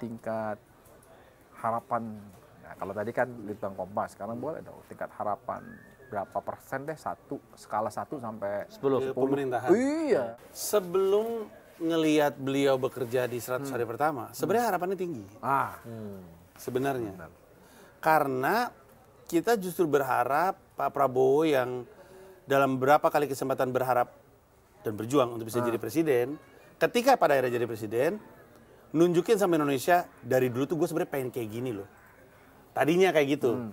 tingkat harapan. Nah, kalau tadi kan Litbang Kompas, sekarang boleh dong tingkat harapan berapa persen deh, skala 1 sampai 10. Pemerintahan. Iya. Sebelum ngelihat beliau bekerja di 100 hari pertama, sebenarnya harapannya tinggi. Sebenarnya. Karena kita justru berharap Pak Prabowo yang dalam beberapa kali kesempatan berharap dan berjuang untuk bisa jadi presiden, ketika pada akhirnya jadi presiden, nunjukin sama Indonesia, dari dulu tuh gue sebenarnya pengen kayak gini loh. Tadinya kayak gitu.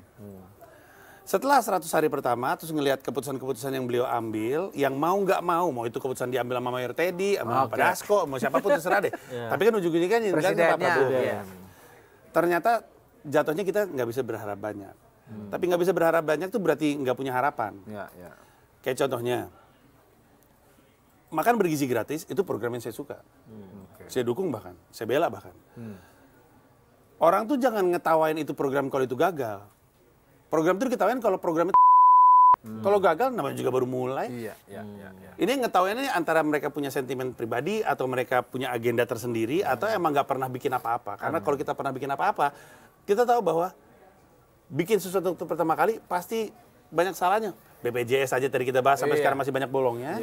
Setelah 100 hari pertama, terus ngelihat keputusan-keputusan yang beliau ambil, yang mau nggak mau itu keputusan diambil sama Mayor Teddy, sama Pak Dasko, mau siapapun terserah deh. Tapi kan ujung-ujungnya kan Pak Prabowo. Ternyata jatuhnya kita nggak bisa berharap banyak. Tapi nggak bisa berharap banyak tuh berarti nggak punya harapan. Kayak contohnya, makan bergizi gratis itu program yang saya suka. Saya dukung bahkan, saya bela bahkan. Orang tuh jangan ngetawain itu program kalau itu gagal. Program itu diketawain kalau programnya kalau gagal namanya juga baru mulai. Ini ngetawainnya antara mereka punya sentimen pribadi atau mereka punya agenda tersendiri atau emang nggak pernah bikin apa-apa. Karena kalau kita pernah bikin apa-apa, kita tahu bahwa bikin sesuatu untuk pertama kali pasti banyak salahnya. BPJS aja tadi kita bahas sampai sekarang masih banyak bolongnya.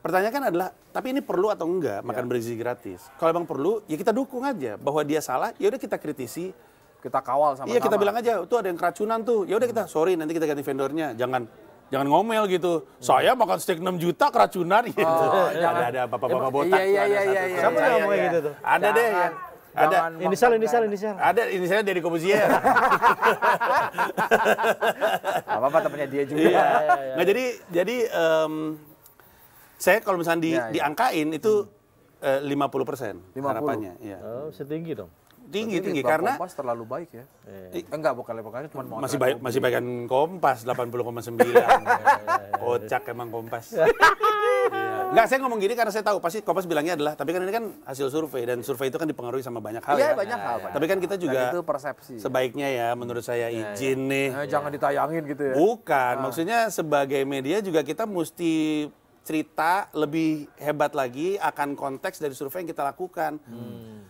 Pertanyaan kan adalah, tapi ini perlu atau enggak makan bergizi gratis? Kalau emang perlu, ya kita dukung aja. Bahwa dia salah, ya udah kita kritisi. Kita kawal sama-sama. Iya, kita bilang aja, tuh ada yang keracunan tuh. Ya udah kita, sorry, nanti kita ganti vendornya. Jangan ngomel gitu. Saya makan steak 6 juta keracunan gitu. Ada bapak-bapak botak. Iya. Siapa yang ngomong gitu tuh? Ada deh. Ada inisial. Ada inisialnya Deddy Kobuzier. Apa temannya dia juga. Nah, jadi saya kalau misalnya diangkain itu 50% harapannya. Oh, setinggi dong. Tinggi karena Kompas terlalu baik ya. Enggak, bukannya cuma masih baikan Kompas 80,9. Kocak emang Kompas. Enggak, saya ngomong gini karena saya tahu pasti Kompas bilangnya adalah, tapi kan ini kan hasil survei dan survei itu kan dipengaruhi sama banyak hal. Iya, banyak hal. Tapi kan kita juga itu persepsi. Sebaiknya ya menurut saya izin nih. Jangan ditayangin gitu ya. Bukan, maksudnya sebagai media juga kita mesti cerita lebih hebat lagi akan konteks dari survei yang kita lakukan.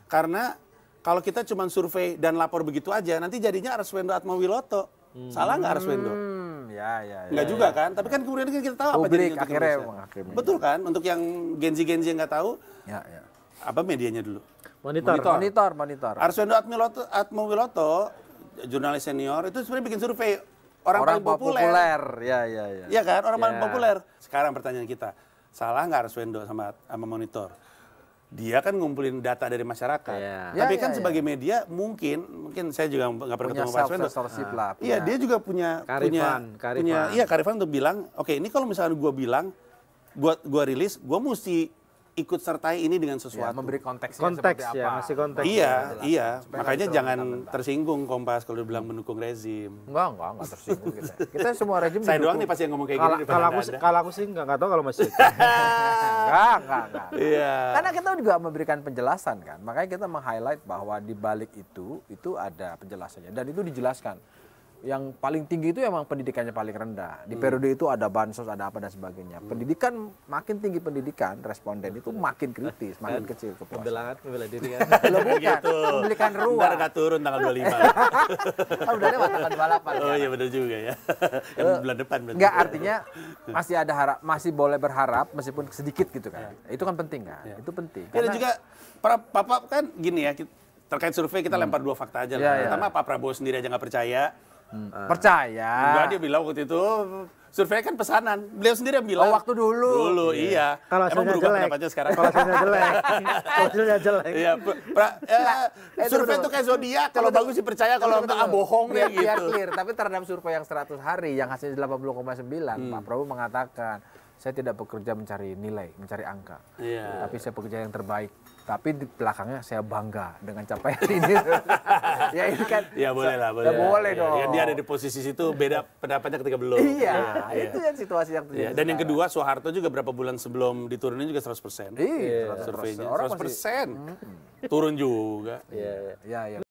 Karena kalau kita cuma survei dan lapor begitu aja, nanti jadinya Arswendo Atmawiloto. Salah nggak Arswendo? Nggak juga kan? Tapi kan kemudian kita tahu publik, apa jadinya akhirnya. Betul kan? Untuk yang Gen Z yang nggak tahu, apa medianya dulu? Monitor. Arswendo Atmawiloto, jurnalis senior, itu sebenarnya bikin survei orang paling populer. Iya kan? Orang paling populer. Sekarang pertanyaan kita, salah nggak Arswendo sama Monitor? Dia kan ngumpulin data dari masyarakat. Tapi kan sebagai media mungkin saya juga nggak pernah ketemu Pak Arswendo. Iya, dia juga punya kearifan untuk bilang, oke, ini kalau misalnya gue bilang, gue rilis, gue mesti ikut sertai ini dengan sesuatu. Memberi konteksnya konteks seperti ya, apa. masih konteks. Iya. Makanya jangan tersinggung Kompas kalau dibilang mendukung rezim. Enggak tersinggung kita. Kita semua rezim saya doang nih pasti yang ngomong kayak gini. Kalau aku sih nggak tahu kalau masih. Enggak. Iya. Karena kita juga memberikan penjelasan kan. Makanya kita meng-highlight bahwa di balik itu ada penjelasannya dan itu dijelaskan. Yang paling tinggi itu emang pendidikannya paling rendah. Di periode itu ada bansos, ada apa dan sebagainya. Pendidikan, makin tinggi pendidikan, responden itu makin kritis, makin kecil kepuasan. Membela diri kan. Bukan, memberikan ruang. Ntar nggak turun tanggal 25. Kan udah lewat tanggal 28. Oh iya benar juga ya. Yang bulan depan berarti. Enggak, artinya masih ada masih boleh berharap meskipun sedikit gitu kan. Itu kan penting kan. Itu penting. Dan juga Papa kan gini ya, terkait survei kita lempar dua fakta aja lah. Pertama Pak Prabowo sendiri aja nggak percaya. Percaya. Enggak, dia bilang waktu itu survei kan pesanan. Beliau sendiri yang bilang. Waktu dulu. Iya. Kalau emang berubah pendapatnya sekarang. Kalau hasilnya jelek. Iya. Survei itu kayak zodiak. Kalau bagus sih percaya, kalau enggak bohong ya gitu. Biar clear. Tapi terhadap survei yang 100 hari yang hasilnya 80,9, Pak Prabowo mengatakan, saya tidak bekerja mencari nilai, mencari angka. Tapi saya bekerja yang terbaik. Tapi di belakangnya saya bangga dengan capaian ini. Ya ini kan. Ya boleh lah. Ya boleh dong. Ya, dia ada di posisi situ, beda pendapatnya ketika belum. Iya, itu kan situasi yang terjadi. Dan yang kedua, Soeharto juga berapa bulan sebelum diturunin juga 100%. Iya, surveinya 100%. Turun juga. Iya.